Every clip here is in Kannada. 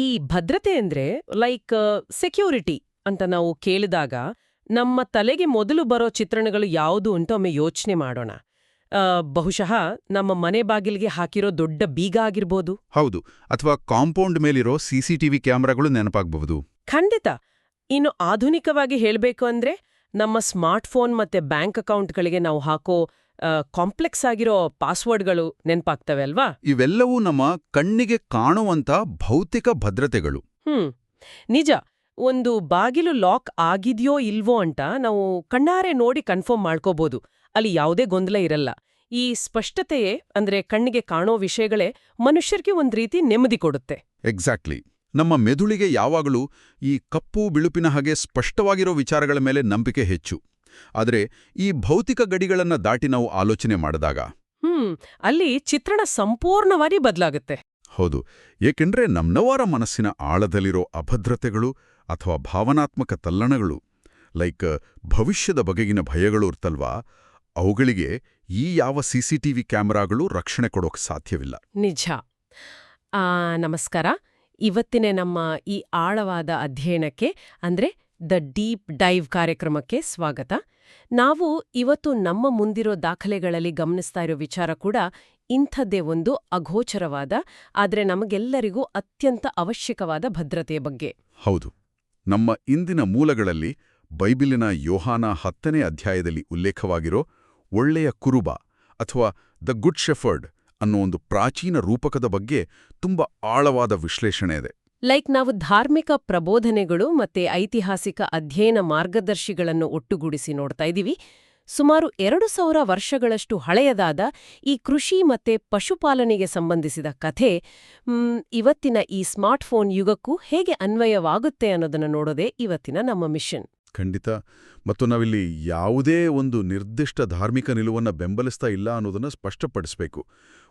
ಈ ಭದ್ರತೆ ಅಂದ್ರೆ ಲೈಕ್ ಸೆಕ್ಯೂರಿಟಿ ಅಂತ ನಾವು ಕೇಳಿದಾಗ ನಮ್ಮ ತಲೆಗೆ ಮೊದಲು ಬರೋ ಚಿತ್ರಣಗಳು ಯಾವುದು ಅಂತ ಒಮ್ಮೆ ಯೋಚನೆ ಮಾಡೋಣ. ಬಹುಶಃ ನಮ್ಮ ಮನೆ ಬಾಗಿಲಿಗೆ ಹಾಕಿರೋ ದೊಡ್ಡ ಬೀಗ ಆಗಿರ್ಬೋದು. ಹೌದು, ಅಥವಾ ಕಾಂಪೌಂಡ್ ಮೇಲಿರೋ ಸಿಸಿಟಿವಿ ಕ್ಯಾಮೆರಾಗಳು ನೆನಪಾಗಬಹುದು. ಖಂಡಿತ. ಇನ್ನು ಆಧುನಿಕವಾಗಿ ಹೇಳಬೇಕು ಅಂದ್ರೆ ನಮ್ಮ ಸ್ಮಾರ್ಟ್ಫೋನ್ ಮತ್ತೆ ಬ್ಯಾಂಕ್ ಅಕೌಂಟ್ಗಳಿಗೆ ನಾವು ಹಾಕೋ ಕಾಂಪ್ಲೆಕ್ಸ್ ಆಗಿರೋ ಪಾಸ್ವರ್ಡ್ಗಳು ನೆನಪಾಗ್ತವೆ ಅಲ್ವಾ? ಇವೆಲ್ಲವೂ ನಮ್ಮ ಕಣ್ಣಿಗೆ ಕಾಣುವಂತ ಭೌತಿಕ ಭದ್ರತೆಗಳು. ನಿಜ. ಒಂದು ಬಾಗಿಲು ಲಾಕ್ ಆಗಿದ್ಯೋ ಇಲ್ವೋ ಅಂತ ನಾವು ಕಣ್ಣಾರೆ ನೋಡಿ ಕನ್ಫರ್ಮ್ ಮಾಡ್ಕೋಬಹುದು. ಅಲ್ಲಿ ಯಾವುದೇ ಗೊಂದಲ ಇರಲ್ಲ. ಈ ಸ್ಪಷ್ಟತೆಯೇ ಅಂದ್ರೆ ಕಣ್ಣಿಗೆ ಕಾಣೋ ವಿಷಯಗಳೇ ಮನುಷ್ಯರಿಗೆ ಒಂದ್ ರೀತಿ ನೆಮ್ಮದಿ ಕೊಡುತ್ತೆ. ಎಕ್ಸಾಕ್ಟ್ಲಿ. ನಮ್ಮ ಮೆದುಳಿಗೆ ಯಾವಾಗಲೂ ಈ ಕಪ್ಪು ಬಿಳುಪಿನ ಹಾಗೆ ಸ್ಪಷ್ಟವಾಗಿರೋ ವಿಚಾರಗಳ ಮೇಲೆ ನಂಬಿಕೆ ಹೆಚ್ಚು. ಆದರೆ ಈ ಭೌತಿಕ ಗಡಿಗಳನ್ನ ದಾಟಿ ನಾವು ಆಲೋಚನೆ ಮಾಡಿದಾಗ ಅಲ್ಲಿ ಚಿತ್ರಣ ಸಂಪೂರ್ಣವಾಗಿ ಬದಲಾಗುತ್ತೆ. ಹೌದು, ಏಕೆಂದ್ರೆ ನಮ್ನವರ ಮನಸ್ಸಿನ ಆಳದಲ್ಲಿರೋ ಅಭದ್ರತೆಗಳು ಅಥವಾ ಭಾವನಾತ್ಮಕ ತಲ್ಲಣಗಳು, ಲೈಕ್ ಭವಿಷ್ಯದ ಬಗೆಗಿನ ಭಯಗಳು ಇರ್ತಲ್ವಾ, ಅವುಗಳಿಗೆ ಈ ಯಾವ ಸಿಸಿಟಿವಿ ಕ್ಯಾಮೆರಾಗಳು ರಕ್ಷಣೆ ಕೊಡೋಕ್ ಸಾಧ್ಯವಿಲ್ಲ. ನಿಜ. ನಮಸ್ಕಾರ. ಇವತ್ತಿನ ನಮ್ಮ ಈ ಆಳವಾದ ಅಧ್ಯಯನಕ್ಕೆ ಅಂದ್ರೆ ದ ಡೀಪ್ ಡೈವ್ ಕಾರ್ಯಕ್ರಮಕ್ಕೆ ಸ್ವಾಗತ. ನಾವು ಇವತ್ತು ನಮ್ಮ ಮುಂದಿರೋ ದಾಖಲೆಗಳಲ್ಲಿ ಗಮನಿಸ್ತಾ ಇರೋ ವಿಚಾರ ಕೂಡ ಇಂಥದ್ದೇ ಒಂದು ಅಗೋಚರವಾದ ಆದ್ರೆ ನಮಗೆಲ್ಲರಿಗೂ ಅತ್ಯಂತ ಅವಶ್ಯಕವಾದ ಭದ್ರತೆಯ ಬಗ್ಗೆ. ಹೌದು, ನಮ್ಮ ಇಂದಿನ ಮೂಲಗಳಲ್ಲಿ ಬೈಬಿಲಿನ ಯೋಹಾನ 10ನೇ ಅಧ್ಯಾಯದಲ್ಲಿ ಉಲ್ಲೇಖವಾಗಿರೋ ಒಳ್ಳೆಯ ಕುರುಬ ಅಥವಾ ದ ಗುಡ್ ಶೆಫರ್ಡ್ ಅನ್ನೋ ಒಂದು ಪ್ರಾಚೀನ ರೂಪಕದ ಬಗ್ಗೆ ತುಂಬಾ ಆಳವಾದ ವಿಶ್ಲೇಷಣೆ ಇದೆ. ಲೈಕ್ ನಾವು ಧಾರ್ಮಿಕ ಪ್ರಬೋಧನೆಗಳು ಮತ್ತೆ ಐತಿಹಾಸಿಕ ಅಧ್ಯಯನ ಮಾರ್ಗದರ್ಶಿಗಳನ್ನು ಒಟ್ಟುಗೂಡಿಸಿ ನೋಡ್ತಾ ಇದ್ದೀವಿ. ಸುಮಾರು 2000 ವರ್ಷಗಳಷ್ಟು ಹಳೆಯದಾದ ಈ ಕೃಷಿ ಮತ್ತೆ ಪಶುಪಾಲನೆಗೆ ಸಂಬಂಧಿಸಿದ ಕಥೆ ಇವತ್ತಿನ ಈ ಸ್ಮಾರ್ಟ್ಫೋನ್ ಯುಗಕ್ಕೂ ಹೇಗೆ ಅನ್ವಯವಾಗುತ್ತೆ ಅನ್ನೋದನ್ನು ನೋಡೋದೇ ಇವತ್ತಿನ ನಮ್ಮ ಮಿಷನ್. ಖಂಡಿತ. ಮತ್ತು ನಾವಿಲ್ಲಿ ಯಾವುದೇ ಒಂದು ನಿರ್ದಿಷ್ಟ ಧಾರ್ಮಿಕ ನಿಲುವನ್ನು ಬೆಂಬಲಿಸ್ತಾ ಇಲ್ಲ ಅನ್ನೋದನ್ನು ಸ್ಪಷ್ಟಪಡಿಸಬೇಕು.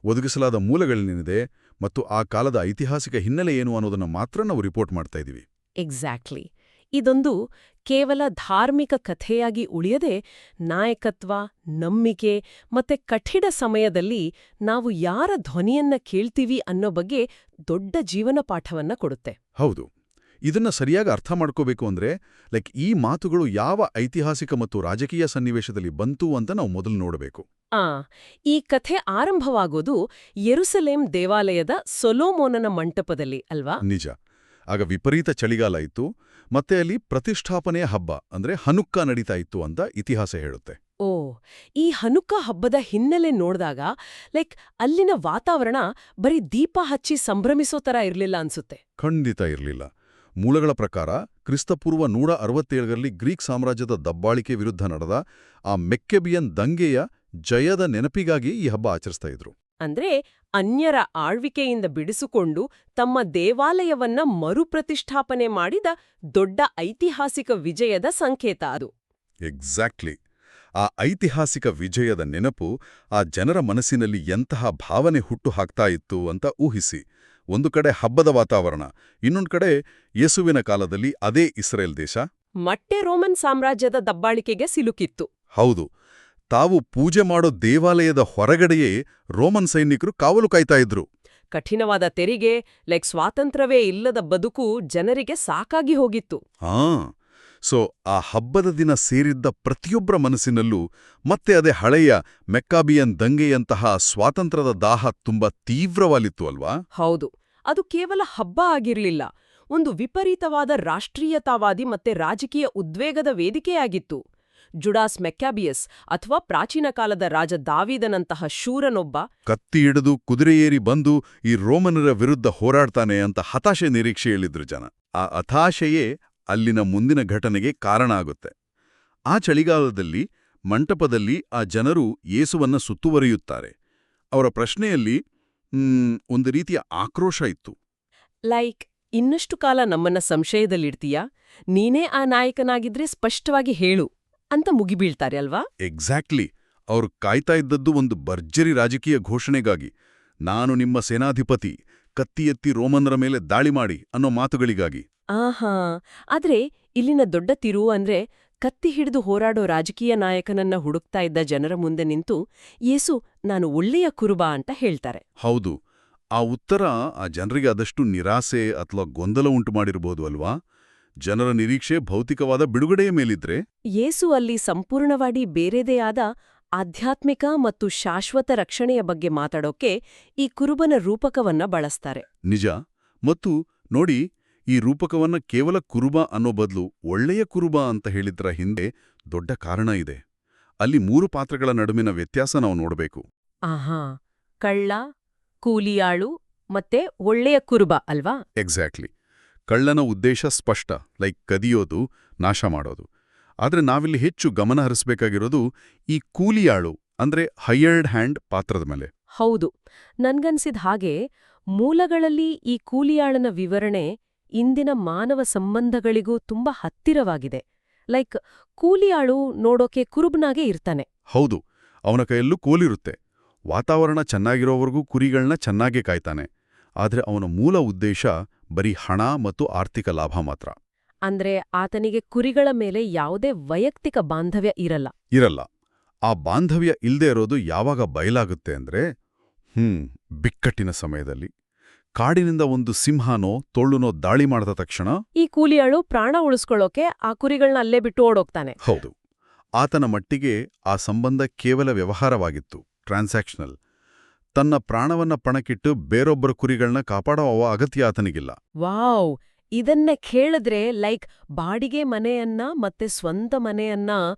ಒದಗಿಸಲಾದ ಮೂಲಗಳೇನಿದೆ ಮತ್ತು ಆ ಕಾಲದ ಐತಿಹಾಸಿಕ ಹಿನ್ನೆಲೆ ಏನು ಅನ್ನೋದನ್ನು ಮಾತ್ರ ನಾವು ರಿಪೋರ್ಟ್ ಮಾಡ್ತಾ ಇದ್ದೀವಿ. ಎಕ್ಸಾಕ್ಟ್ಲಿ. ಇದೊಂದು ಕೇವಲ ಧಾರ್ಮಿಕ ಕಥೆಯಾಗಿ ಉಳಿಯದೆ ನಾಯಕತ್ವ, ನಂಬಿಕೆ ಮತ್ತೆ ಕಠಿಣ ಸಮಯದಲ್ಲಿ ನಾವು ಯಾರ ಧ್ವನಿಯನ್ನ ಕೇಳ್ತೀವಿ ಅನ್ನೋ ಬಗ್ಗೆ ದೊಡ್ಡ ಜೀವನ ಪಾಠವನ್ನ ಕೊಡುತ್ತೆ. ಹೌದು. ಇದನ್ನ ಸರಿಯಾಗಿ ಅರ್ಥ ಮಾಡ್ಕೋಬೇಕು ಅಂದ್ರೆ ಈ ಮಾತುಗಳು ಯಾವ ಐತಿಹಾಸಿಕ ಮತ್ತು ರಾಜಕೀಯ ಸನ್ನಿವೇಶದಲ್ಲಿ ಬಂತು ಅಂತ ನಾವು ಮೊದಲು ನೋಡಬೇಕು. ಈ ಕಥೆ ಆರಂಭವಾಗೋದು ಯೆರೂಸಲೇಮ್ ದೇವಾಲಯದ ಸೊಲೊಮೋನನ ಮಂಟಪದಲ್ಲಿ ಅಲ್ವಾ? ನಿಜ. ಆಗ ವಿಪರೀತ ಚಳಿಗಾಲ ಇತ್ತು, ಮತ್ತೆ ಅಲ್ಲಿ ಪ್ರತಿಷ್ಠಾಪನೆಯ ಹಬ್ಬ ಅಂದ್ರೆ ಹನುಕ್ಕಾ ನಡೀತಾ ಇತ್ತು ಅಂತ ಇತಿಹಾಸ ಹೇಳುತ್ತೆ. ಈ ಹನುಕ್ಕಾ ಹಬ್ಬದ ಹಿನ್ನೆಲೆ ನೋಡಿದಾಗ ಅಲ್ಲಿನ ವಾತಾವರಣ ಬರೀ ದೀಪ ಹಚ್ಚಿ ಸಂಭ್ರಮಿಸೋ ತರ ಇರ್ಲಿಲ್ಲ ಅನ್ಸುತ್ತೆ. ಖಂಡಿತ ಇರ್ಲಿಲ್ಲ. ಮೂಲಗಳ ಪ್ರಕಾರ ಕ್ರಿಸ್ತಪೂರ್ವ 167ರಲ್ಲಿ ಗ್ರೀಕ್ ಸಾಮ್ರಾಜ್ಯದ ದಬ್ಬಾಳಿಕೆ ವಿರುದ್ಧ ನಡೆದ ಆ ಮೆಕ್ಕೆಬಿಯನ್ ದಂಗೆಯ ಜಯದ ನೆನಪಿಗಾಗಿ ಈ ಹಬ್ಬ ಆಚರಿಸ್ತಾ ಇದ್ರು. ಅಂದ್ರೆ ಅನ್ಯರ ಆಳ್ವಿಕೆಯಿಂದ ಬಿಡಿಸಿಕೊಂಡು ತಮ್ಮ ದೇವಾಲಯವನ್ನ ಮರುಪ್ರತಿಷ್ಠಾಪನೆ ಮಾಡಿದ ದೊಡ್ಡ ಐತಿಹಾಸಿಕ ವಿಜಯದ ಸಂಕೇತ ಅದು. ಎಕ್ಸಾಕ್ಟ್ಲಿ. ಆ ಐತಿಹಾಸಿಕ ವಿಜಯದ ನೆನಪು ಆ ಜನರ ಮನಸ್ಸಿನಲ್ಲಿ ಎಂತಹ ಭಾವನೆ ಹುಟ್ಟು ಹಾಕ್ತಾ ಇತ್ತು ಅಂತ ಊಹಿಸಿ. ಒಂದು ಕಡೆ ಹಬ್ಬದ ವಾತಾವರಣ, ಇನ್ನೊಂದು ಕಡೆ ಯೇಸುವಿನ ಕಾಲದಲ್ಲಿ ಅದೇ ಇಸ್ರೇಲ್ ದೇಶ ಮತ್ತೆ ರೋಮನ್ ಸಾಮ್ರಾಜ್ಯದ ದಬ್ಬಾಳಿಕೆಗೆ ಸಿಲುಕಿತ್ತು. ಹೌದು. ತಾವು ಪೂಜೆ ಮಾಡೋ ದೇವಾಲಯದ ಹೊರಗಡೆಯೇ ರೋಮನ್ ಸೈನಿಕರು ಕಾವಲು ಕಾಯ್ತಾ ಇದ್ರು. ಕಠಿಣವಾದ ತೆರಿಗೆ, ಸ್ವಾತಂತ್ರ್ಯವೇ ಇಲ್ಲದ ಬದುಕು ಜನರಿಗೆ ಸಾಕಾಗಿ ಹೋಗಿತ್ತು. ಸೊ ಆ ಹಬ್ಬದ ದಿನ ಸೇರಿದ್ದ ಪ್ರತಿಯೊಬ್ಬರ ಮನಸ್ಸಿನಲ್ಲೂ ಮತ್ತೆ ಅದೇ ಹಳೆಯ ಮೆಕ್ಕಾಬಿಯನ್ ದಂಗೆಯಂತಹ ಸ್ವಾತಂತ್ರ್ಯದ ದಾಹ ತುಂಬಾ ತೀವ್ರವಾಲಿತ್ತು ಅಲ್ವಾ? ಹೌದು. ಅದು ಕೇವಲ ಹಬ್ಬ ಆಗಿರ್ಲಿಲ್ಲ, ಒಂದು ವಿಪರೀತವಾದ ರಾಷ್ಟ್ರೀಯತಾವಾದಿ ಮತ್ತೆ ರಾಜಕೀಯ ಉದ್ವೇಗದ ವೇದಿಕೆಯಾಗಿತ್ತು. ಜುಡಾಸ್ ಮೆಕ್ಕಾಬಿಯಸ್ ಅಥವಾ ಪ್ರಾಚೀನ ಕಾಲದ ರಾಜ ದಾವೀದನಂತಹ ಶೂರನೊಬ್ಬ ಕತ್ತಿ ಹಿಡಿದು ಕುದುರೆಯೇರಿ ಬಂದು ಈ ರೋಮನರ ವಿರುದ್ಧ ಹೋರಾಡ್ತಾನೆ ಅಂತ ಹತಾಶೆ ನಿರೀಕ್ಷೆಯಲ್ಲಿದ್ರು ಜನ. ಆ ಹತಾಶೆಯೇ ಅಲ್ಲಿನ ಮುಂದಿನ ಘಟನೆಗೆ ಕಾರಣ ಆಗುತ್ತೆ. ಆ ಚಳಿಗಾಲದಲ್ಲಿ ಮಂಟಪದಲ್ಲಿ ಆ ಜನರು ಯೇಸುವನ್ನ ಸುತ್ತುವರಿಯುತ್ತಾರೆ. ಅವರ ಪ್ರಶ್ನೆಯಲ್ಲಿ ಒಂದು ರೀತಿಯ ಆಕ್ರೋಶ ಇತ್ತು. ಇನ್ನಷ್ಟು ಕಾಲ ನಮ್ಮನ್ನ ಸಂಶಯದಲ್ಲಿಡ್ತೀಯಾ? ನೀನೇ ಆ ನಾಯಕನಾಗಿದ್ರೆ ಸ್ಪಷ್ಟವಾಗಿ ಹೇಳು ಅಂತ ಮುಗಿಬೀಳ್ತಾರೆ ಅಲ್ವಾ? ಎಕ್ಸಾಕ್ಟ್ಲಿ. ಅವ್ರು ಕಾಯ್ತಾ ಇದ್ದದ್ದು ಒಂದು ಭರ್ಜರಿ ರಾಜಕೀಯ ಘೋಷಣೆಗಾಗಿ. ನಾನು ನಿಮ್ಮ ಸೇನಾಧಿಪತಿ, ಕತ್ತಿ ಎತ್ತಿ ರೋಮನ್ನರ ಮೇಲೆ ದಾಳಿ ಮಾಡಿ ಅನ್ನೋ ಮಾತುಗಳಿಗಾಗಿ. ಆದ್ರೆ ಇಲ್ಲಿನ ದೊಡ್ಡ ತಿರುವು ಅಂದ್ರೆ ಕತ್ತಿ ಹಿಡಿದು ಹೋರಾಡೋ ರಾಜಕೀಯ ನಾಯಕನನ್ನ ಹುಡುಕ್ತಾ ಇದ್ದ ಜನರ ಮುಂದೆ ನಿಂತು ಯೇಸು ನಾನು ಒಳ್ಳೆಯ ಕುರುಬ ಅಂತ ಹೇಳ್ತಾರೆ. ಹೌದು. ಆ ಉತ್ತರ ಆ ಜನರಿಗೆ ಆದಷ್ಟು ನಿರಾಸೆ ಅಥವಾ ಗೊಂದಲ ಉಂಟು ಮಾಡಿರ್ಬೋದು ಅಲ್ವಾ? ಜನರ ನಿರೀಕ್ಷೆ ಭೌತಿಕವಾದ ಬಿಡುಗಡೆಯ ಮೇಲಿದ್ರೆ ಯೇಸು ಅಲ್ಲಿ ಸಂಪೂರ್ಣವಾಗಿ ಬೇರೆದೇ ಆದ ಆಧ್ಯಾತ್ಮಿಕ ಮತ್ತು ಶಾಶ್ವತ ರಕ್ಷಣೆಯ ಬಗ್ಗೆ ಮಾತಾಡೋಕೆ ಈ ಕುರುಬನ ರೂಪಕವನ್ನ ಬಳಸ್ತಾರೆ. ನಿಜ. ಮತ್ತು ನೋಡಿ, ಈ ರೂಪಕವನ್ನ ಕೇವಲ ಕುರುಬ ಅನ್ನೋ ಬದಲು ಒಳ್ಳೆಯ ಕುರುಬ ಅಂತ ಹೇಳಿದ್ರ ಹಿಂದೆ ದೊಡ್ಡ ಕಾರಣ ಇದೆ. ಅಲ್ಲಿ 3 ಪಾತ್ರಗಳ ನಡುವಿನ ವ್ಯತ್ಯಾಸ ನಾವು ನೋಡಬೇಕು. ಆಹಾ, ಕಳ್ಳ, ಕೂಲಿಯಾಳು ಮತ್ತೆ ಒಳ್ಳೆಯ ಕುರುಬ ಅಲ್ವಾ? ಎಕ್ಸಾಕ್ಟ್ಲಿ. ಕಳ್ಳನ ಉದ್ದೇಶ ಸ್ಪಷ್ಟ, ಲೈಕ್ ಕದಿಯೋದು, ನಾಶ ಮಾಡೋದು. ಆದ್ರೆ ನಾವಿಲ್ಲಿ ಹೆಚ್ಚು ಗಮನ ಹರಿಸಬೇಕಾಗಿರೋದು ಈ ಕೂಲಿಯಾಳು ಅಂದ್ರೆ ಹೈಯರ್ಡ್ ಹ್ಯಾಂಡ್ ಪಾತ್ರದ ಮೇಲೆ. ಹೌದು, ನನ್ಗನ್ಸಿದ ಹಾಗೆ ಮೂಲಗಳಲ್ಲಿ ಈ ಕೂಲಿಯಾಳನ ವಿವರಣೆ ಇಂದಿನ ಮಾನವ ಸಂಬಂಧಗಳಿಗೂ ತುಂಬಾ ಹತ್ತಿರವಾಗಿದೆ. ಲೈಕ್, ಕೂಲಿಯಾಳು ನೋಡೋಕೆ ಕುರುಬನಾಗೆ ಇರ್ತಾನೆ. ಹೌದು, ಅವನ ಕೈಯಲ್ಲೂ ಕೋಲಿರುತ್ತೆ. ವಾತಾವರಣ ಚೆನ್ನಾಗಿರೋವರೆಗೂ ಕುರಿಗಳನ್ನ ಚೆನ್ನಾಗೇ ಕಾಯ್ತಾನೆ. ಆದ್ರೆ ಅವನ ಮೂಲ ಉದ್ದೇಶ ಬರೀ ಹಣ ಮತ್ತು ಆರ್ಥಿಕ ಲಾಭ ಮಾತ್ರ. ಅಂದ್ರೆ ಆತನಿಗೆ ಕುರಿಗಳ ಮೇಲೆ ಯಾವುದೇ ವೈಯಕ್ತಿಕ ಬಾಂಧವ್ಯ ಇರಲ್ಲ. ಆ ಬಾಂಧವ್ಯ ಇಲ್ದೇ ಇರೋದು ಯಾವಾಗ ಬಯಲಾಗುತ್ತೆ ಅಂದ್ರೆ ಬಿಕ್ಕಟ್ಟಿನ ಸಮಯದಲ್ಲಿ. ಕಾಡಿನಿಂದ ಒಂದು ಸಿಂಹನೋ ತೊಳ್ಳುನೋ ದಾಳಿ ಮಾಡಿದ ತಕ್ಷಣ ಈ ಕೂಲಿಯಾಳು ಪ್ರಾಣ ಉಳಿಸ್ಕೊಳ್ಳೋಕೆ ಆ ಕುರಿಗಳನ್ನ ಅಲ್ಲೇ ಬಿಟ್ಟು ಓಡೋಗ್ತಾನೆ. ಹೌದು, ಆತನ ಮಟ್ಟಿಗೆ ಆ ಸಂಬಂಧ ಕೇವಲ ವ್ಯವಹಾರವಾಗಿತ್ತು, ಟ್ರಾನ್ಸಾಕ್ಷನಲ್. ತನ್ನ ಪ್ರಾಣವನ್ನ ಪಣಕ್ಕಿಟ್ಟು ಬೇರೊಬ್ಬರ ಕುರಿಗಳನ್ನ ಕಾಪಾಡೋ ಅಗತ್ಯ ಆತನಿಗಿಲ್ಲ. ವಾವ್, ಇದನ್ನೇ ಕೇಳಿದ್ರೆ ಲೈಕ್ ಬಾಡಿಗೆ ಮನೆಯನ್ನ ಮತ್ತೆ ಸ್ವಂತ ಮನೆಯನ್ನ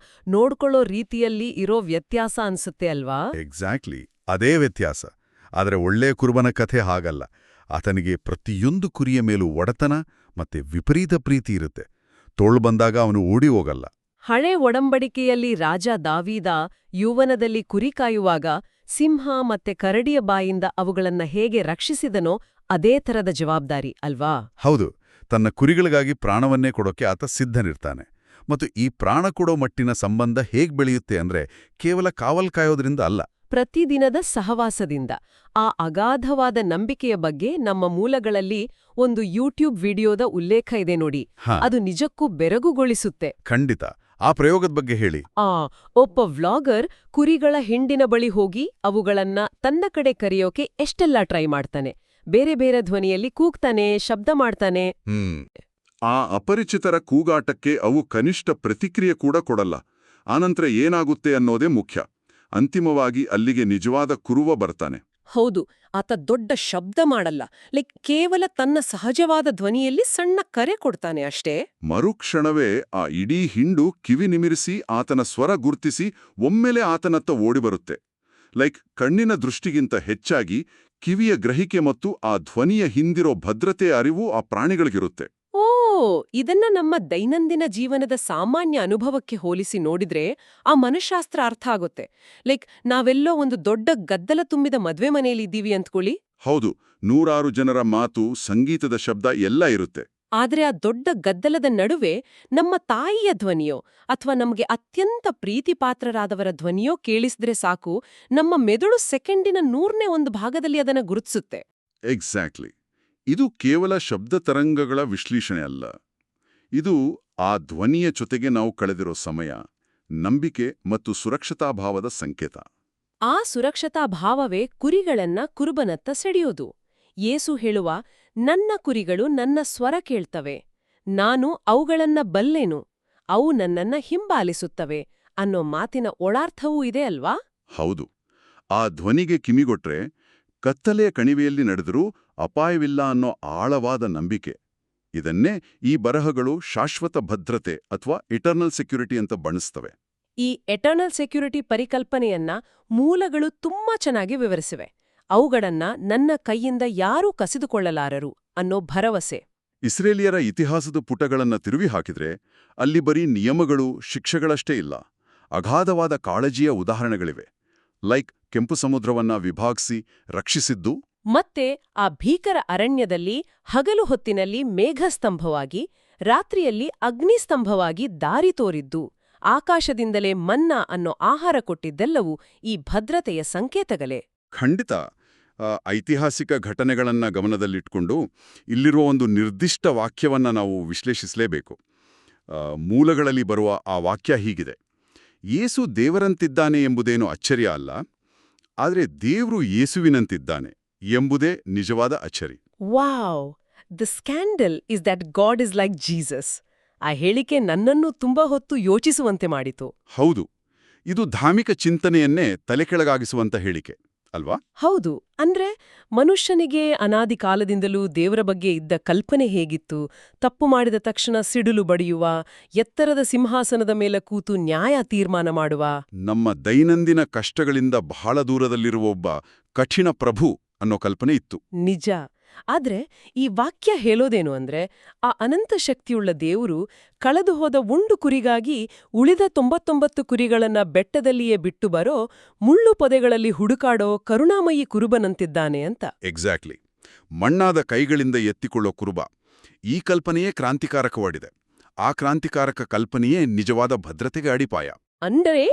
ನೋಡ್ಕೊಳ್ಳೋ ರೀತಿಯಲ್ಲಿ ಇರೋ ವ್ಯತ್ಯಾಸ ಅನ್ಸುತ್ತೆ ಅಲ್ವಾ? ಎಕ್ಸಾಕ್ಟ್ಲಿ, ಅದೇ ವ್ಯತ್ಯಾಸ. ಆದರೆ ಒಳ್ಳೆಯ ಕುರುಬನ ಕಥೆ ಹಾಗಲ್ಲ. ಆತನಿಗೆ ಪ್ರತಿಯೊಂದು ಕುರಿಯ ಮೇಲೂ ಒಡೆತನ ಮತ್ತೆ ವಿಪರೀತ ಪ್ರೀತಿ ಇರುತ್ತೆ. ತೋಳು ಬಂದಾಗ ಅವನು ಓಡಿ ಹೋಗಲ್ಲ. ಹಳೆ ಒಡಂಬಡಿಕೆಯಲ್ಲಿ ರಾಜ ದಾವೀದ ಯೌವನದಲ್ಲಿ ಕುರಿ ಕಾಯುವಾಗ ಸಿಂಹ ಮತ್ತೆ ಕರಡಿಯ ಬಾಯಿಂದ ಅವುಗಳನ್ನ ಹೇಗೆ ರಕ್ಷಿಸಿದನೋ ಅದೇ ಥರದ ಜವಾಬ್ದಾರಿ ಅಲ್ವಾ? ಹೌದು, ತನ್ನ ಕುರಿಗಳಿಗಾಗಿ ಪ್ರಾಣವನ್ನೇ ಕೊಡೋಕೆ ಆತ ಸಿದ್ಧನಿರ್ತಾನೆ. ಮತ್ತು ಈ ಪ್ರಾಣ ಕೊಡೋ ಮಟ್ಟಿನ ಸಂಬಂಧ ಹೇಗ್ ಬೆಳೆಯುತ್ತೆ ಅಂದ್ರೆ ಕೇವಲ ಕಾವಲ್ ಕಾಯೋದ್ರಿಂದ ಅಲ್ಲ, ಪ್ರತಿದಿನದ ಸಹವಾಸದಿಂದ. ಆ ಅಗಾಧವಾದ ನಂಬಿಕೆಯ ಬಗ್ಗೆ ನಮ್ಮ ಮೂಲಗಳಲ್ಲಿ ಒಂದು ಯೂಟ್ಯೂಬ್ ವಿಡಿಯೋದ ಉಲ್ಲೇಖ ಇದೆ ನೋಡಿ. ಅದು ನಿಜಕ್ಕೂ ಬೆರಗುಗೊಳಿಸುತ್ತೆ. ಖಂಡಿತ. ಆ ಪ್ರಯೋಗದ ಬಗ್ಗೆ ಹೇಳಿ. ಒಬ್ಬ ವ್ಲಾಗರ್ ಕುರಿಗಳ ಹಿಂಡಿನ ಬಳಿ ಹೋಗಿ ಅವುಗಳನ್ನ ತನ್ನ ಕಡೆ ಕರೆಯೋಕೆ ಎಷ್ಟೆಲ್ಲ ಟ್ರೈ ಮಾಡ್ತಾನೆ. ಬೇರೆ ಬೇರೆ ಧ್ವನಿಯಲ್ಲಿ ಕೂಗ್ತಾನೆ, ಶಬ್ದ ಮಾಡ್ತಾನೆ. ಆ ಅಪರಿಚಿತರ ಕೂಗಾಟಕ್ಕೆ ಅವು ಕನಿಷ್ಠ ಪ್ರತಿಕ್ರಿಯೆ ಕೂಡ ಕೊಡಲ್ಲ. ಆನಂತರ ಏನಾಗುತ್ತೆ ಅನ್ನೋದೇ ಮುಖ್ಯ. ಅಂತಿಮವಾಗಿ ಅಲ್ಲಿಗೆ ನಿಜವಾದ ಕುರುವ ಬರ್ತಾನೆ. ಹೌದು, ಆತ ದೊಡ್ಡ ಶಬ್ದ ಮಾಡಲ್ಲ, ಲೈಕ್ ಕೇವಲ ತನ್ನ ಸಹಜವಾದ ಧ್ವನಿಯಲ್ಲಿ ಸಣ್ಣ ಕರೆ ಕೊಡ್ತಾನೆ ಅಷ್ಟೇ. ಮರುಕ್ಷಣವೇ ಆ ಇಡೀ ಹಿಂಡು ಕಿವಿ ನಿಮಿರಿಸಿ ಆತನ ಸ್ವರ ಗುರ್ತಿಸಿ ಒಮ್ಮೆಲೆ ಆತನತ್ತ ಓಡಿಬರುತ್ತೆ. ಲೈಕ್ ಕಣ್ಣಿನ ದೃಷ್ಟಿಗಿಂತ ಹೆಚ್ಚಾಗಿ ಕಿವಿಯ ಗ್ರಹಿಕೆ ಮತ್ತು ಆ ಧ್ವನಿಯ ಹಿಂದಿರೋ ಭದ್ರತೆಯ ಅರಿವು ಆ ಪ್ರಾಣಿಗಳಿಗಿರುತ್ತೆ. ಇದನ್ನ ನಮ್ಮ ದೈನಂದಿನ ಜೀವನದ ಸಾಮಾನ್ಯ ಅನುಭವಕ್ಕೆ ಹೋಲಿಸಿ ನೋಡಿದ್ರೆ ಆ ಮನಃಶಾಸ್ತ್ರ ಅರ್ಥ ಆಗುತ್ತೆ. ಲೈಕ್, ನಾವೆಲ್ಲೋ ಒಂದು ದೊಡ್ಡ ಗದ್ದಲ ತುಂಬಿದ ಮದ್ವೆ ಮನೆಯಲ್ಲಿದ್ದೀವಿ ಅಂದ್ಕೊಳ್ಳಿ. ಹೌದು, 100 ಜನರ ಮಾತು, ಸಂಗೀತದ ಶಬ್ದ ಎಲ್ಲ ಇರುತ್ತೆ. ಆದ್ರೆ ಆ ದೊಡ್ಡ ಗದ್ದಲದ ನಡುವೆ ನಮ್ಮ ತಾಯಿಯ ಧ್ವನಿಯೋ ಅಥವಾ ನಮಗೆ ಅತ್ಯಂತ ಪ್ರೀತಿಪಾತ್ರರಾದವರ ಧ್ವನಿಯೋ ಕೇಳಿಸಿದ್ರೆ ಸಾಕು, ನಮ್ಮ ಮೆದುಳು ಸೆಕೆಂಡಿನ 100ನೇ ಭಾಗದಲ್ಲಿ ಅದನ್ನ ಗುರುತಿಸುತ್ತೆ. ಎಕ್ಸಾಕ್ಟ್ಲಿ. ಇದು ಕೇವಲ ಶಬ್ದ ತರಂಗಗಳ ವಿಶ್ಲೇಷಣೆ ಅಲ್ಲ. ಇದು ಆ ಧ್ವನಿಯ ಜೊತೆಗೆ ನಾವು ಕಳೆದಿರೋ ಸಮಯ, ನಂಬಿಕೆ ಮತ್ತು ಸುರಕ್ಷತಾಭಾವದ ಸಂಕೇತ. ಆ ಸುರಕ್ಷತಾಭಾವವೇ ಕುರಿಗಳನ್ನ ಕುರುಬನತ್ತ ಸೆಳೆಯೋದು. ಯೇಸು ಹೇಳುವ, ನನ್ನ ಕುರಿಗಳು ನನ್ನ ಸ್ವರ ಕೇಳ್ತವೆ, ನಾನು ಅವುಗಳನ್ನ ಬಲ್ಲೆನು, ಅವು ನನ್ನನ್ನ ಹಿಂಬಾಲಿಸುತ್ತವೆ ಅನ್ನೋ ಮಾತಿನ ಒಳಾರ್ಥವೂ ಇದೆ ಅಲ್ವಾ? ಹೌದು. ಆ ಧ್ವನಿಗೆ ಕಿವಿಗೊಟ್ರೆ ಕತ್ತಲೆಯ ಕಣಿವೆಯಲ್ಲಿ ನಡೆದರೂ ಅಪಾಯವಿಲ್ಲ ಅನ್ನೋ ಆಳವಾದ ನಂಬಿಕೆ. ಇದನ್ನೇ ಈ ಬರಹಗಳು ಶಾಶ್ವತ ಭದ್ರತೆ ಅಥವಾ ಇಟರ್ನಲ್ ಸೆಕ್ಯುರಿಟಿ ಅಂತ ಬಣ್ಣಿಸ್ತವೆ. ಈ ಎಟರ್ನಲ್ ಸೆಕ್ಯುರಿಟಿ ಪರಿಕಲ್ಪನೆಯನ್ನ ಮೂಲಗಳು ತುಂಬಾ ಚೆನ್ನಾಗಿ ವಿವರಿಸಿವೆ. ಅವುಗಳನ್ನ ನನ್ನ ಕೈಯಿಂದ ಯಾರೂ ಕಸಿದುಕೊಳ್ಳಲಾರರು ಅನ್ನೋ ಭರವಸೆ. ಇಸ್ರೇಲಿಯರ ಇತಿಹಾಸದ ಪುಟಗಳನ್ನ ತಿರುವಿ ಹಾಕಿದ್ರೆ ಅಲ್ಲಿ ಬರೀ ನಿಯಮಗಳು, ಶಿಕ್ಷೆಗಳಷ್ಟೇ ಇಲ್ಲ, ಅಗಾಧವಾದ ಕಾಳಜಿಯ ಉದಾಹರಣೆಗಳಿವೆ. ಲೈಕ್ ಕೆಂಪು ಸಮುದ್ರವನ್ನ ವಿಭಾಗಿಸಿ ರಕ್ಷಿಸಿದ್ದು, ಮತ್ತೆ ಆ ಭೀಕರ ಅರಣ್ಯದಲ್ಲಿ ಹಗಲು ಹೊತ್ತಿನಲ್ಲಿ ಮೇಘಸ್ತಂಭವಾಗಿ, ರಾತ್ರಿಯಲ್ಲಿ ಅಗ್ನಿಸ್ತಂಭವಾಗಿ ದಾರಿ ತೋರಿದ್ದು, ಆಕಾಶದಿಂದಲೇ ಮನ್ನಾ ಅನ್ನೋ ಆಹಾರ ಕೊಟ್ಟಿದ್ದೆಲ್ಲವೂ ಈ ಭದ್ರತೆಯ ಸಂಕೇತಗಳೇ. ಖಂಡಿತ. ಐತಿಹಾಸಿಕ ಘಟನೆಗಳನ್ನ ಗಮನದಲ್ಲಿಟ್ಕೊಂಡು ಇಲ್ಲಿರುವ ಒಂದು ನಿರ್ದಿಷ್ಟ ವಾಕ್ಯವನ್ನ ನಾವು ವಿಶ್ಲೇಷಿಸಲೇಬೇಕು. ಮೂಲಗಳಲ್ಲಿ ಬರುವ ಆ ವಾಕ್ಯ ಹೀಗಿದೆ: ಯೇಸು ದೇವರಂತಿದ್ದಾನೆ ಎಂಬುದೇನು ಅಚ್ಚರಿಯ ಅಲ್ಲ, ಆದರೆ ದೇವರು ಯೇಸುವಿನಂತಿದ್ದಾನೆ ಎಂಬುದೇ ನಿಜವಾದ ಅಚ್ಚರಿ. Wow! The scandal is that god is like Jesus. ಆ ಹೇಳಿಕೆ ನನ್ನನ್ನು ತುಂಬಾ ಹೊತ್ತು ಯೋಚಿಸುವಂತೆ ಮಾಡಿತು. ಹೌದು, ಇದು ಧಾರ್ಮಿಕ ಚಿಂತನೆಯನ್ನೇ ತಲೆಕೆಳಗಾಗಿಸುವಂತ ಹೇಳಿಕೆ ಅಲ್ವಾ? ಹೌದು, ಅಂದ್ರೆ ಮನುಷ್ಯನಿಗೆ ಅನಾದಿ ಕಾಲದಿಂದಲೂ ದೇವರ ಬಗ್ಗೆ ಇದ್ದ ಕಲ್ಪನೆ ಹೇಗಿತ್ತು? ತಪ್ಪು ಮಾಡಿದ ತಕ್ಷಣ ಸಿಡಿಲು ಬಡಿಯುವ, ಎತ್ತರದ ಸಿಂಹಾಸನದ ಮೇಲೆ ಕೂತು ನ್ಯಾಯ ತೀರ್ಮಾನ ಮಾಡುವ. ನಮ್ಮ ದೈನಂದಿನ ಕಷ್ಟಗಳಿಂದ ಬಹಳ ದೂರದಲ್ಲಿರುವ ಒಬ್ಬ ಕಠಿಣ ಪ್ರಭು ಅನ್ನೋ ಕಲ್ಪನೆ ಇತ್ತು. ನಿಜ. ಆದ್ರೆ ಈ ವಾಕ್ಯ ಹೇಳೋದೇನು ಅಂದ್ರೆ, ಆ ಅನಂತ ಶಕ್ತಿಯುಳ್ಳ ದೇವರು ಕಳೆದು ಹೋದ ಒಂದು ಕುರಿಗಾಗಿ ಉಳಿದ 99 ಕುರಿಗಳನ್ನ ಬೆಟ್ಟದಲ್ಲಿಯೇ ಬಿಟ್ಟು ಬರೋ, ಮುಳ್ಳು ಪೊದೆಗಳಲ್ಲಿ ಹುಡುಕಾಡೋ ಕರುಣಾಮಯಿ ಕುರುಬನಂತಿದ್ದಾನೆ ಅಂತ. ಎಕ್ಸಾಕ್ಟ್ಲಿ. ಮಣ್ಣಾದ ಕೈಗಳಿಂದ ಎತ್ತಿಕೊಳ್ಳೋ ಕುರುಬ. ಈ ಕಲ್ಪನೆಯೇ ಕ್ರಾಂತಿಕಾರಕವಾಗಿದೆ. ಆ ಕ್ರಾಂತಿಕಾರಕ ಕಲ್ಪನೆಯೇ ನಿಜವಾದ ಭದ್ರತೆಗೆ ಅಡಿಪಾಯ. ಅಂದರೆ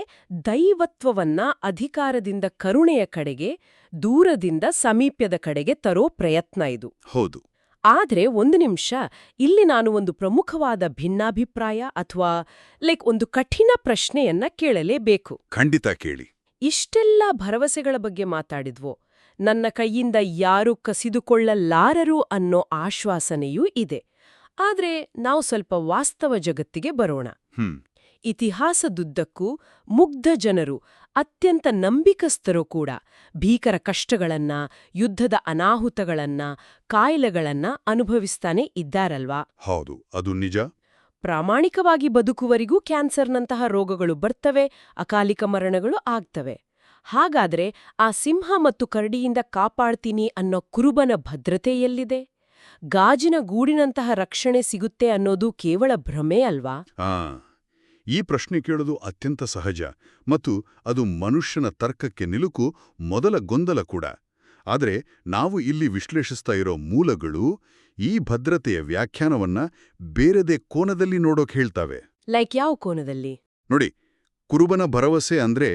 ದೈವತ್ವವನ್ನ ಅಧಿಕಾರದಿಂದ ಕರುಣೆಯ ಕಡೆಗೆ, ದೂರದಿಂದ ಸಮೀಪ್ಯದ ಕಡೆಗೆ ತರೋ ಪ್ರಯತ್ನ ಇದು. ಹೌದು. ಆದ್ರೆ ಒಂದು ನಿಮಿಷ, ಇಲ್ಲಿ ನಾನು ಒಂದು ಪ್ರಮುಖವಾದ ಭಿನ್ನಾಭಿಪ್ರಾಯ ಅಥವಾ ಒಂದು ಕಠಿಣ ಪ್ರಶ್ನೆಯನ್ನ ಕೇಳಲೇಬೇಕು. ಖಂಡಿತ ಕೇಳಿ. ಇಷ್ಟೆಲ್ಲ ಭರವಸೆಗಳ ಬಗ್ಗೆ ಮಾತಾಡಿದ್ವೋ, ನನ್ನ ಕೈಯಿಂದ ಯಾರೂ ಕಸಿದುಕೊಳ್ಳಲಾರರು ಅನ್ನೋ ಆಶ್ವಾಸನೆಯೂ ಇದೆ. ಆದ್ರೆ ನಾವು ಸ್ವಲ್ಪ ವಾಸ್ತವ ಜಗತ್ತಿಗೆ ಬರೋಣ. ಇತಿಹಾಸದುದ್ದಕ್ಕೂ ಮುಗ್ಧ ಜನರು, ಅತ್ಯಂತ ನಂಬಿಕಸ್ಥರು ಕೂಡ ಭೀಕರ ಕಷ್ಟಗಳನ್ನ, ಯುದ್ಧದ ಅನಾಹುತಗಳನ್ನ, ಕಾಯಿಲೆಗಳನ್ನ ಅನುಭವಿಸ್ತಾನೆ ಇದ್ದಾರಲ್ವಾ? ಹೌದು, ಅದು ನಿಜ. ಪ್ರಾಮಾಣಿಕವಾಗಿ ಬದುಕುವರಿಗೂ ಕ್ಯಾನ್ಸರ್ನಂತಹ ರೋಗಗಳು ಬರ್ತವೆ, ಅಕಾಲಿಕ ಮರಣಗಳು ಆಗ್ತವೆ. ಹಾಗಾದ್ರೆ ಆ ಸಿಂಹ ಮತ್ತು ಕರಡಿಯಿಂದ ಕಾಪಾಡ್ತೀನಿ ಅನ್ನೋ ಕುರುಬನ ಭದ್ರತೆ ಎಲ್ಲಿದೆ? ಗಾಜಿನ ಗೂಡಿನಂತಹ ರಕ್ಷಣೆ ಸಿಗುತ್ತೆ ಅನ್ನೋದು ಕೇವಲ ಭ್ರಮೆ ಅಲ್ವಾ? ಈ ಪ್ರಶ್ನೆ ಕೇಳೋದು ಅತ್ಯಂತ ಸಹಜ, ಮತ್ತು ಅದು ಮನುಷ್ಯನ ತರ್ಕಕ್ಕೆ ನಿಲುಕು ಮೊದಲ ಗೊಂದಲ ಕೂಡ. ಆದರೆ ನಾವು ಇಲ್ಲಿ ವಿಶ್ಲೇಷಿಸ್ತಾ ಇರೋ ಮೂಲಗಳು ಈ ಭದ್ರತೆಯ ವ್ಯಾಖ್ಯಾನವನ್ನ ಬೇರೆದೇ ಕೋನದಲ್ಲಿ ನೋಡೋಕ್ ಹೇಳ್ತಾವೆ. ಯಾವ ಕೋನದಲ್ಲಿ? ನೋಡಿ, ಕುರುಬನ ಭರವಸೆ ಅಂದ್ರೆ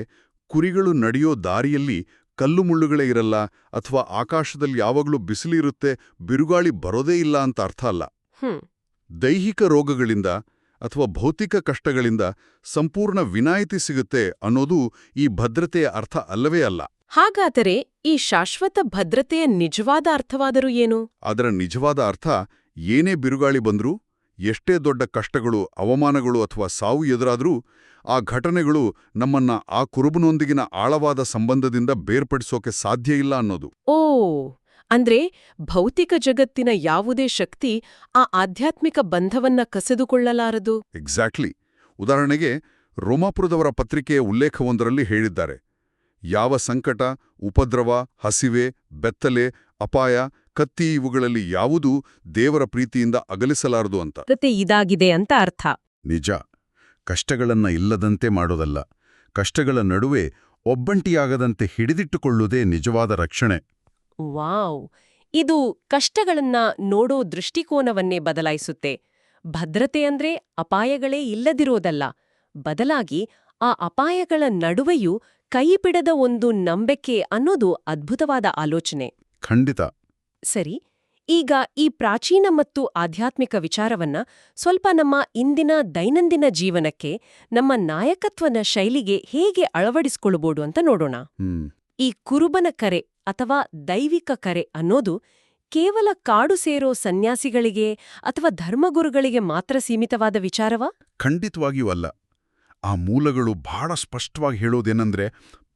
ಕುರಿಗಳು ನಡೆಯೋ ದಾರಿಯಲ್ಲಿ ಕಲ್ಲು ಮುಳ್ಳುಗಳೇ ಇರಲ್ಲ, ಅಥವಾ ಆಕಾಶದಲ್ಲಿ ಯಾವಾಗ್ಲೂ ಬಿಸಿಲಿರುತ್ತೆ, ಬಿರುಗಾಳಿ ಬರೋದೇ ಇಲ್ಲ ಅಂತ ಅರ್ಥ ಅಲ್ಲ. ದೈಹಿಕ ರೋಗಗಳಿಂದ ಅಥವಾ ಭೌತಿಕ ಕಷ್ಟಗಳಿಂದ ಸಂಪೂರ್ಣ ವಿನಾಯಿತಿ ಸಿಗುತ್ತೆ ಅನ್ನೋದು ಈ ಭದ್ರತೆಯ ಅರ್ಥ ಅಲ್ಲವೇ ಅಲ್ಲ. ಹಾಗಾದರೆ ಈ ಶಾಶ್ವತ ಭದ್ರತೆಯ ನಿಜವಾದ ಅರ್ಥವಾದರೂ ಏನು? ಅದರ ನಿಜವಾದ ಅರ್ಥ, ಏನೇ ಬಿರುಗಾಳಿ ಬಂದ್ರೂ, ಎಷ್ಟೇ ದೊಡ್ಡ ಕಷ್ಟಗಳು, ಅವಮಾನಗಳು ಅಥವಾ ಸಾವು ಎದುರಾದ್ರೂ, ಆ ಘಟನೆಗಳು ನಮ್ಮನ್ನ ಆ ಕುರುಬನೊಂದಿಗಿನ ಆಳವಾದ ಸಂಬಂಧದಿಂದ ಬೇರ್ಪಡಿಸೋಕೆ ಸಾಧ್ಯ ಇಲ್ಲ ಅನ್ನೋದು. ಓ, ಅಂದ್ರೆ ಭೌತಿಕ ಜಗತ್ತಿನ ಯಾವುದೇ ಶಕ್ತಿ ಆ ಆಧ್ಯಾತ್ಮಿಕ ಬಂಧವನ್ನ ಕಸಿದುಕೊಳ್ಳಲಾರದು. ಎಕ್ಸಾಕ್ಟ್ಲಿ. ಉದಾಹರಣೆಗೆ, ರೋಮಾಪುರದವರ ಪತ್ರಿಕೆಯ ಉಲ್ಲೇಖವೊಂದರಲ್ಲಿ ಹೇಳಿದ್ದಾರೆ, ಯಾವ ಸಂಕಟ, ಉಪದ್ರವ, ಹಸಿವೆ, ಬೆತ್ತಲೆ, ಅಪಾಯ, ಕತ್ತಿ ಇವುಗಳಲ್ಲಿ ಯಾವುದೂ ದೇವರ ಪ್ರೀತಿಯಿಂದ ಅಗಲಿಸಲಾರದು ಅಂತ. ಇದಾಗಿದೆ ಅಂತ ಅರ್ಥ. ನಿಜ. ಕಷ್ಟಗಳನ್ನ ಇಲ್ಲದಂತೆ ಮಾಡೋದಲ್ಲ, ಕಷ್ಟಗಳ ನಡುವೆ ಒಬ್ಬಂಟಿಯಾಗದಂತೆ ಹಿಡಿದಿಟ್ಟುಕೊಳ್ಳುವುದೇ ನಿಜವಾದ ರಕ್ಷಣೆ. ವಾವ್! ಇದು ಕಷ್ಟಗಳನ್ನ ನೋಡೋ ದೃಷ್ಟಿಕೋನವನ್ನೇ ಬದಲಾಯಿಸುತ್ತೆ. ಭದ್ರತೆ ಅಂದ್ರೆ ಅಪಾಯಗಳೇ ಇಲ್ಲದಿರೋದಲ್ಲ, ಬದಲಾಗಿ ಆ ಅಪಾಯಗಳ ನಡುವೆಯೂ ಕೈಬಿಡದ ಒಂದು ನಂಬಿಕೆ ಅನ್ನೋದು ಅದ್ಭುತವಾದ ಆಲೋಚನೆ. ಖಂಡಿತ. ಸರಿ, ಈಗ ಈ ಪ್ರಾಚೀನ ಮತ್ತು ಆಧ್ಯಾತ್ಮಿಕ ವಿಚಾರವನ್ನ ಸ್ವಲ್ಪ ನಮ್ಮ ಇಂದಿನ ದೈನಂದಿನ ಜೀವನಕ್ಕೆ, ನಮ್ಮ ನಾಯಕತ್ವನ ಶೈಲಿಗೆ ಹೇಗೆ ಅಳವಡಿಸಿಕೊಳ್ಳಬಹುದು ಅಂತ ನೋಡೋಣ. ಈ ಕುರುಬನ ಕರೆ ಅಥವಾ ದೈವಿಕ ಕರೆ ಅನ್ನೋದು ಕೇವಲ ಕಾಡು ಸೇರೋ ಸನ್ಯಾಸಿಗಳಿಗೆ ಅಥವಾ ಧರ್ಮಗುರುಗಳಿಗೆ ಮಾತ್ರ ಸೀಮಿತವಾದ ವಿಚಾರವಾ? ಖಂಡಿತವಾಗಿಯೂ ಅಲ್ಲ. ಆ ಮೂಲಗಳು ಬಹಳ ಸ್ಪಷ್ಟವಾಗಿ ಹೇಳೋದೇನೆಂದ್ರೆ,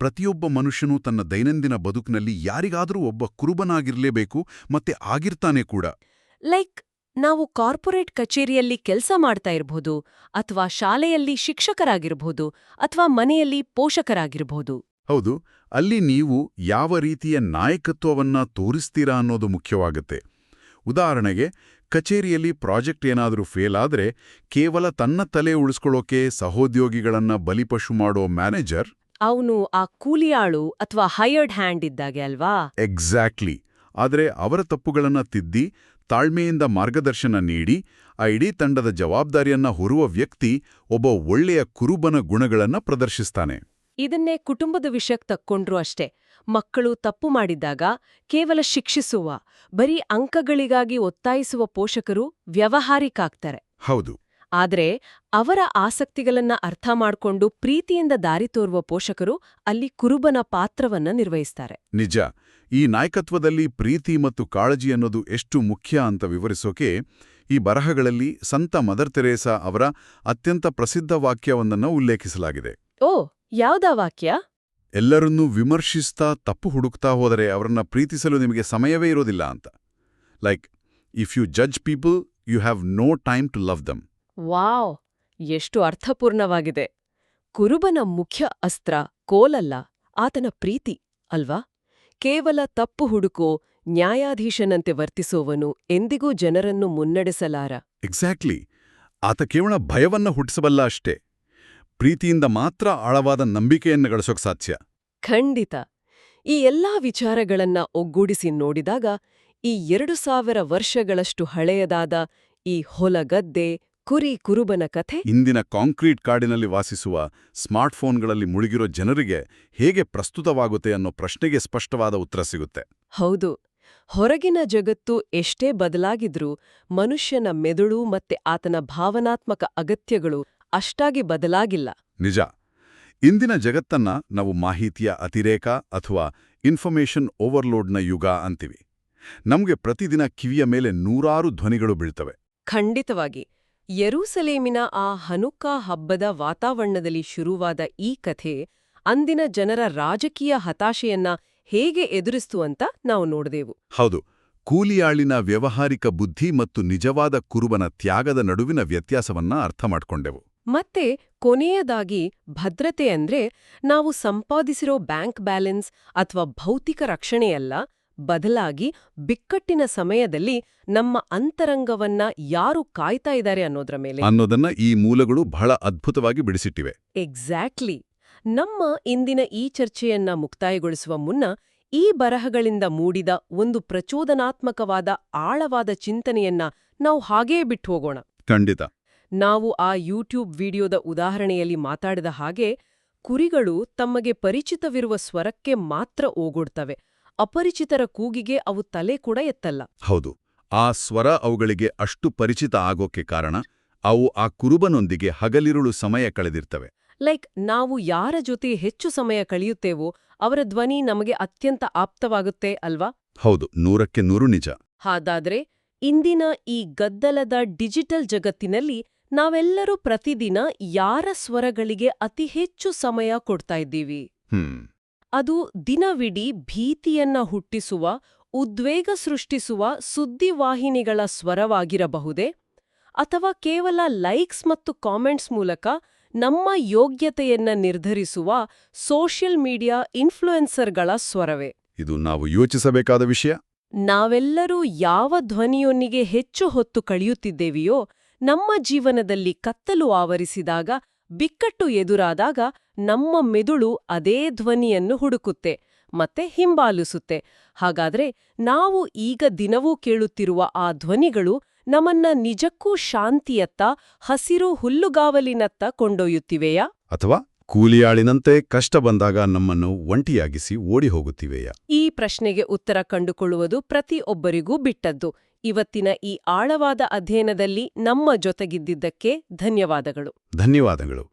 ಪ್ರತಿಯೊಬ್ಬ ಮನುಷ್ಯನೂ ತನ್ನ ದೈನಂದಿನ ಬದುಕಿನಲ್ಲಿ ಯಾರಿಗಾದರೂ ಒಬ್ಬ ಕುರುಬನಾಗಿರ್ಲೇಬೇಕು, ಮತ್ತೆ ಆಗಿರ್ತಾನೆ ಕೂಡ. ನಾವು ಕಾರ್ಪೊರೇಟ್ ಕಚೇರಿಯಲ್ಲಿ ಕೆಲಸ ಮಾಡ್ತಾ ಇರಬಹುದು, ಅಥವಾ ಶಾಲೆಯಲ್ಲಿ ಶಿಕ್ಷಕರಾಗಿರಬಹುದು, ಅಥವಾ ಮನೆಯಲ್ಲಿ ಪೋಷಕರಾಗಿರಬಹುದು. ಹೌದು, ಅಲ್ಲಿ ನೀವು ಯಾವ ರೀತಿಯ ನಾಯಕತ್ವವನ್ನ ತೋರಿಸ್ತೀರಾ ಅನ್ನೋದು ಮುಖ್ಯವಾಗುತ್ತೆ. ಉದಾಹರಣೆಗೆ, ಕಚೇರಿಯಲ್ಲಿ ಪ್ರಾಜೆಕ್ಟ್ ಏನಾದರೂ ಫೇಲ್ ಆದ್ರೆ ಕೇವಲ ತನ್ನ ತಲೆ ಉಳಿಸ್ಕೊಳ್ಳೋಕೆ ಸಹೋದ್ಯೋಗಿಗಳನ್ನ ಬಲಿಪಶು ಮಾಡೋ ಮ್ಯಾನೇಜರ್, ಅವನು ಆ ಕೂಲಿಯಾಳು ಅಥವಾ ಹೈಯರ್ಡ್ ಹ್ಯಾಂಡ್ ಇದ್ದಾಗೆ ಅಲ್ವಾ? ಎಕ್ಸಾಕ್ಟ್ಲಿ. ಆದರೆ ಅವರ ತಪ್ಪುಗಳನ್ನ ತಿದ್ದಿ ತಾಳ್ಮೆಯಿಂದ ಮಾರ್ಗದರ್ಶನ ನೀಡಿ ಆ ಇಡೀ ತಂಡದ ಜವಾಬ್ದಾರಿಯನ್ನ ಹೊರುವ ವ್ಯಕ್ತಿ ಒಬ್ಬ ಒಳ್ಳೆಯ ಕುರುಬನ ಗುಣಗಳನ್ನ ಪ್ರದರ್ಶಿಸ್ತಾನೆ. ಇದನ್ನೇ ಕುಟುಂಬದ ವಿಷಯಕ್ಕೆ ತಕ್ಕೊಂಡ್ರು ಅಷ್ಟೇ. ಮಕ್ಕಳು ತಪ್ಪು ಮಾಡಿದ್ದಾಗ ಕೇವಲ ಶಿಕ್ಷಿಸುವ, ಬರೀ ಅಂಕಗಳಿಗಾಗಿ ಒತ್ತಾಯಿಸುವ ಪೋಷಕರು ವ್ಯವಹಾರಿಕಾಗ್ತಾರೆ. ಹೌದು. ಆದ್ರೆ ಅವರ ಆಸಕ್ತಿಗಳನ್ನ ಅರ್ಥ ಮಾಡ್ಕೊಂಡು ಪ್ರೀತಿಯಿಂದ ದಾರಿ ತೋರುವ ಪೋಷಕರು ಅಲ್ಲಿ ಕುರುಬನ ಪಾತ್ರವನ್ನ ನಿರ್ವಹಿಸ್ತಾರೆ. ನಿಜ. ಈ ನಾಯಕತ್ವದಲ್ಲಿ ಪ್ರೀತಿ ಮತ್ತು ಕಾಳಜಿ ಅನ್ನೋದು ಎಷ್ಟು ಮುಖ್ಯ ಅಂತ ವಿವರಿಸೋಕೆ ಈ ಬರಹಗಳಲ್ಲಿ ಸಂತ ಮದರ್ ತೆರೇಸಾ ಅವರ ಅತ್ಯಂತ ಪ್ರಸಿದ್ಧ ವಾಕ್ಯವೊಂದನ್ನು ಉಲ್ಲೇಖಿಸಲಾಗಿದೆ. ಓ, ಯಾವ್ದಾ ವಾಕ್ಯ? ಎಲ್ಲರನ್ನೂ ವಿಮರ್ಶಿಸ್ತಾ ತಪ್ಪು ಹುಡುಕ್ತಾ ಹೋದರೆ ಅವರನ್ನ ಪ್ರೀತಿಸಲು ನಿಮಗೆ ಸಮಯವೇ ಇರೋದಿಲ್ಲ ಅಂತ. Like, if you judge people, you have no time to love them. Wow, ಎಷ್ಟು ಅರ್ಥಪೂರ್ಣವಾಗಿದೆ. ಕುರುಬನ ಮುಖ್ಯ ಅಸ್ತ್ರ ಕೋಲಲ್ಲ, ಆತನ ಪ್ರೀತಿ ಅಲ್ವಾ? ಕೇವಲ ತಪ್ಪು ಹುಡುಕೋ ನ್ಯಾಯಾಧೀಶನಂತೆ ವರ್ತಿಸೋವನು ಎಂದಿಗೂ ಜನರನ್ನು ಮುನ್ನಡೆಸಲಾರ. ಎಕ್ಸಾಕ್ಟ್ಲಿ. ಆತ ಕೇವಲ ಭಯವನ್ನ ಹುಟ್ಟಿಸಬಲ್ಲ ಅಷ್ಟೇ. ಪ್ರೀತಿಯಿಂದ ಮಾತ್ರ ಆಳವಾದ ನಂಬಿಕೆಯನ್ನು ಗಳಿಸೋಕ್ ಸಾಧ್ಯ. ಖಂಡಿತ. ಈ ಎಲ್ಲಾ ವಿಚಾರಗಳನ್ನ ಒಗ್ಗೂಡಿಸಿ ನೋಡಿದಾಗ ಈ 2000 ವರ್ಷಗಳಷ್ಟು ಹಳೆಯದಾದ ಈ ಹೊಲಗದ್ದೆ, ಕುರಿ ಕುರುಬನ ಕಥೆ ಇಂದಿನ ಕಾಂಕ್ರೀಟ್ ಕಾಡಿನಲ್ಲಿ ವಾಸಿಸುವ ಸ್ಮಾರ್ಟ್ಫೋನ್ಗಳಲ್ಲಿ ಮುಳುಗಿರೋ ಜನರಿಗೆ ಹೇಗೆ ಪ್ರಸ್ತುತವಾಗುತ್ತೆ ಅನ್ನೋ ಪ್ರಶ್ನೆಗೆ ಸ್ಪಷ್ಟವಾದ ಉತ್ತರ ಸಿಗುತ್ತೆ. ಹೌದು. ಹೊರಗಿನ ಜಗತ್ತು ಎಷ್ಟೇ ಬದಲಾಗಿದ್ರೂ ಮನುಷ್ಯನ ಮೆದುಳು ಮತ್ತೆ ಆತನ ಭಾವನಾತ್ಮಕ ಅಗತ್ಯಗಳು ಅಷ್ಟಾಗಿ ಬದಲಾಗಿಲ್ಲ. ನಿಜ. ಇಂದಿನ ಜಗತ್ತನ್ನ ನಾವು ಮಾಹಿತಿಯ ಅತಿರೇಕ ಅಥವಾ ಇನ್ಫಾರ್ಮೇಷನ್ ಓವರ್ಲೋಡ್ನ ಯುಗ ಅಂತೀವಿ. ನಮ್ಗೆ ಪ್ರತಿದಿನ ಕಿವಿಯ ಮೇಲೆ ನೂರಾರು ಧ್ವನಿಗಳು ಬೀಳ್ತವೆ. ಖಂಡಿತವಾಗಿ. ಯೆರೂಸಲೇಮಿನ ಆ ಹನುಕ್ಕಾ ಹಬ್ಬದ ವಾತಾವರಣದಲ್ಲಿ ಶುರುವಾದ ಈ ಕಥೆ ಅಂದಿನ ಜನರ ರಾಜಕೀಯ ಹತಾಶೆಯನ್ನ ಹೇಗೆ ಎದುರಿಸ್ತು ಅಂತ ನಾವು ನೋಡಿದೆವು. ಹೌದು. ಕೂಲಿಯಾಳಿನ ವ್ಯವಹಾರಿಕ ಬುದ್ಧಿ ಮತ್ತು ನಿಜವಾದ ಕುರುಬನ ತ್ಯಾಗದ ನಡುವಿನ ವ್ಯತ್ಯಾಸವನ್ನ ಅರ್ಥ ಮಾಡ್ಕೊಂಡೆವು. ಮತ್ತೆ ಕೊನೆಯದಾಗಿ ಭದ್ರತೆ ಅಂದ್ರೆ ನಾವು ಸಂಪಾದಿಸಿರೋ ಬ್ಯಾಂಕ್ ಬ್ಯಾಲೆನ್ಸ್ ಅಥವಾ ಭೌತಿಕ ರಕ್ಷಣೆಯಲ್ಲ, ಬದಲಾಗಿ ಬಿಕ್ಕಟ್ಟಿನ ಸಮಯದಲ್ಲಿ ನಮ್ಮ ಅಂತರಂಗವನ್ನ ಯಾರು ಕಾಯ್ತಾ ಇದ್ದಾರೆ ಅನ್ನೋದನ್ನ ಈ ಮೂಲಗಳು ಬಹಳ ಅದ್ಭುತವಾಗಿ ಬಿಡಿಸಿಟ್ಟಿವೆ. ಎಕ್ಸಾಕ್ಟ್ಲಿ. ನಮ್ಮ ಇಂದಿನ ಈ ಚರ್ಚೆಯನ್ನ ಮುಕ್ತಾಯಗೊಳಿಸುವ ಮುನ್ನ ಈ ಬರಹಗಳಿಂದ ಮೂಡಿದ ಒಂದು ಪ್ರಚೋದನಾತ್ಮಕವಾದ ಆಳವಾದ ಚಿಂತನೆಯನ್ನ ನಾವು ಹಾಗೇ ಬಿಟ್ಟು ಹೋಗೋಣ. ಖಂಡಿತ. ನಾವು ಆ ಯೂಟ್ಯೂಬ್ ವಿಡಿಯೋದ ಉದಾಹರಣೆಯಲ್ಲಿ ಮಾತಾಡಿದ ಹಾಗೆ, ಕುರಿಗಳು ತಮಗೆ ಪರಿಚಿತವಿರುವ ಸ್ವರಕ್ಕೆ ಮಾತ್ರ ಓಗೊಡ್ತವೆ. ಅಪರಿಚಿತರ ಕೂಗಿಗೆ ಅವು ತಲೆ ಕೂಡ ಎತ್ತಲ್ಲ. ಹೌದು. ಆ ಸ್ವರ ಅವುಗಳಿಗೆ ಅಷ್ಟು ಪರಿಚಿತ ಆಗೋಕೆ ಕಾರಣ ಅವು ಆ ಕುರುಬನೊಂದಿಗೆ ಹಗಲಿರುಳು ಸಮಯ ಕಳೆದಿರ್ತವೆ. ಲೈಕ್, ನಾವು ಯಾರ ಜೊತೆ ಹೆಚ್ಚು ಸಮಯ ಕಳೆಯುತ್ತೇವೋ ಅವರ ಧ್ವನಿ ನಮಗೆ ಅತ್ಯಂತ ಆಪ್ತವಾಗುತ್ತೆ ಅಲ್ವಾ? ಹೌದು, 100ಕ್ಕೆ 100 ನಿಜ. ಹಾಗಾದ್ರೆ ಇಂದಿನ ಈ ಗದ್ದಲದ ಡಿಜಿಟಲ್ ಜಗತ್ತಿನಲ್ಲಿ ನಾವೆಲ್ಲರೂ ಪ್ರತಿದಿನ ಯಾರ ಸ್ವರಗಳಿಗೆ ಅತಿ ಹೆಚ್ಚು ಸಮಯ ಕೊಡ್ತಾ ಇದ್ದೀವಿ? ಅದು ದಿನವಿಡೀ ಭೀತಿಯನ್ನ ಹುಟ್ಟಿಸುವ, ಉದ್ವೇಗ ಸೃಷ್ಟಿಸುವ ಸುದ್ದಿವಾಹಿನಿಗಳ ಸ್ವರವಾಗಿರಬಹುದೇ? ಅಥವಾ ಕೇವಲ ಲೈಕ್ಸ್ ಮತ್ತು ಕಾಮೆಂಟ್ಸ್ ಮೂಲಕ ನಮ್ಮ ಯೋಗ್ಯತೆಯನ್ನ ನಿರ್ಧರಿಸುವ ಸೋಷಿಯಲ್ ಮೀಡಿಯಾ ಇನ್ಫ್ಲುಯೆನ್ಸರ್ಗಳ ಸ್ವರವೇ? ಇದು ನಾವು ಯೋಚಿಸಬೇಕಾದ ವಿಷಯ. ನಾವೆಲ್ಲರೂ ಯಾವ ಧ್ವನಿಯೊಂದಿಗೆ ಹೆಚ್ಚು ಹೊತ್ತು ಕಳೆಯುತ್ತಿದ್ದೇವೆಯೋ, ನಮ್ಮ ಜೀವನದಲ್ಲಿ ಕತ್ತಲು ಆವರಿಸಿದಾಗ, ಬಿಕ್ಕಟ್ಟು ಎದುರಾದಾಗ ನಮ್ಮ ಮೆದುಳು ಅದೇ ಧ್ವನಿಯನ್ನು ಹುಡುಕುತ್ತೆ ಮತ್ತೆ ಹಿಂಬಾಲಿಸುತ್ತೆ. ಹಾಗಾದ್ರೆ ನಾವು ಈಗ ದಿನವೂ ಕೇಳುತ್ತಿರುವ ಆ ಧ್ವನಿಗಳು ನಮ್ಮನ್ನ ನಿಜಕ್ಕೂ ಶಾಂತಿಯತ್ತ, ಹಸಿರು ಹುಲ್ಲುಗಾವಲಿನತ್ತ ಕೊಂಡೊಯ್ಯುತ್ತಿವೆಯಾ? ಅಥವಾ ಕೂಲಿಯಾಳಿನಂತೆ ಕಷ್ಟ ಬಂದಾಗ ನಮ್ಮನ್ನು ಒಂಟಿಯಾಗಿಸಿ ಓಡಿ ಹೋಗುತ್ತಿವೆಯಾ? ಈ ಪ್ರಶ್ನೆಗೆ ಉತ್ತರ ಕಂಡುಕೊಳ್ಳುವುದು ಪ್ರತಿಯೊಬ್ಬರಿಗೂ ಬಿಟ್ಟದ್ದು. ಇವತ್ತಿನ ಈ ಆಳವಾದ ಅಧ್ಯಯನದಲ್ಲಿ ನಮ್ಮ ಜೊತೆಗಿದ್ದಿದ್ದಕ್ಕೆ ಧನ್ಯವಾದಗಳು. ಧನ್ಯವಾದಗಳು.